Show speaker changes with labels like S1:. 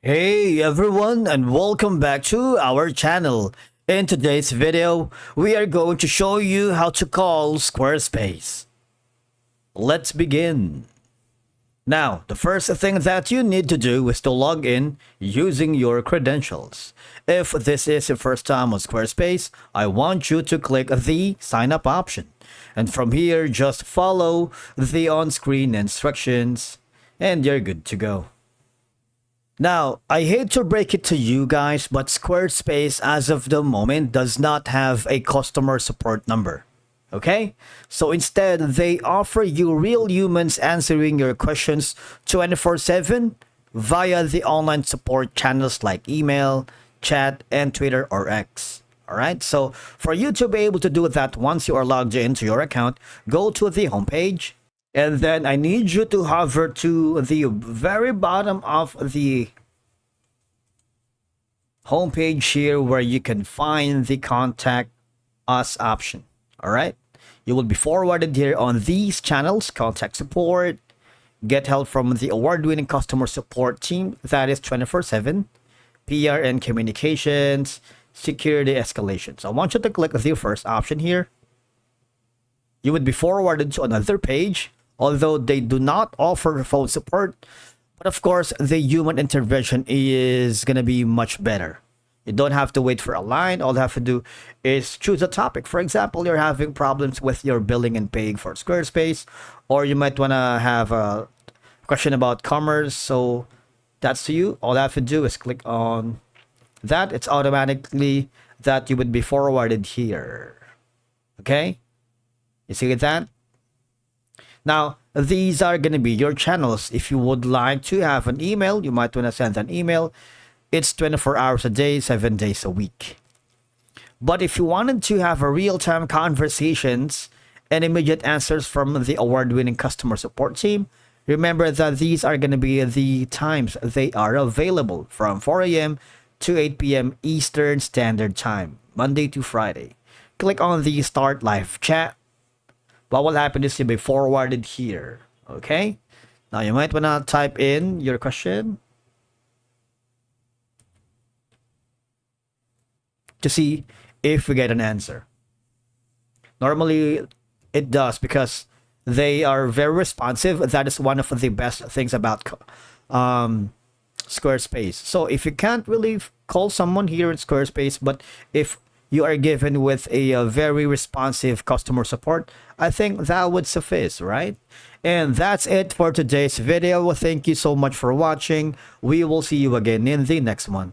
S1: Hey everyone, and welcome back to our channel. In today's video, we are going to show you how to call Squarespace. Let's begin. Now, the first thing that you need to do is to log in using your credentials. If this is your first time on Squarespace, I want you to click the sign up option. And from here, just follow the on-screen instructions and you're good to go. Now, I hate to break it to you guys, but Squarespace as of the moment does not have a customer support number. Okay? So instead, they offer you real humans answering your questions 24/7 via the online support channels like email, chat, and Twitter or X. Alright, so for you to be able to do that once you are logged into your account, go to the homepage. And then I need you to hover to the very bottom of the homepage here where you can find the contact us option. All right. You will be forwarded here on these channels: contact support, get help from the award-winning customer support team that is 24/7, PR and communications, security escalation. So I want you to click the first option here. You would be forwarded to another page, although they do not offer phone support. But of course, the human intervention is going to be much better. You don't have to wait for a line. All you have to do is choose a topic. For example, you're having problems with your billing and paying for Squarespace, or you might want to have a question about commerce. So that's to you. All you have to do is click on that. It's automatically that you would be forwarded here. Okay? You see that? Now, these are going to be your channels. If you would like to have an email, you might want to send an email. It's 24 hours a day, 7 days a week. But if you wanted to have a real-time conversations and immediate answers from the award-winning customer support team, remember that these are going to be the times they are available from 4 a.m. to 8 p.m. Eastern Standard Time, Monday to Friday. Click on the Start Live Chat. What will happen is you'll be forwarded here. Okay? Now you might want to type in your question to see if we get an answer. Normally it does because they are very responsive. That is one of the best things about Squarespace. So if you can't really call someone here in Squarespace, but if you are given with a very responsive customer support, I think that would suffice, right? And that's it for today's video. Thank you so much for watching. We will see you again in the next one.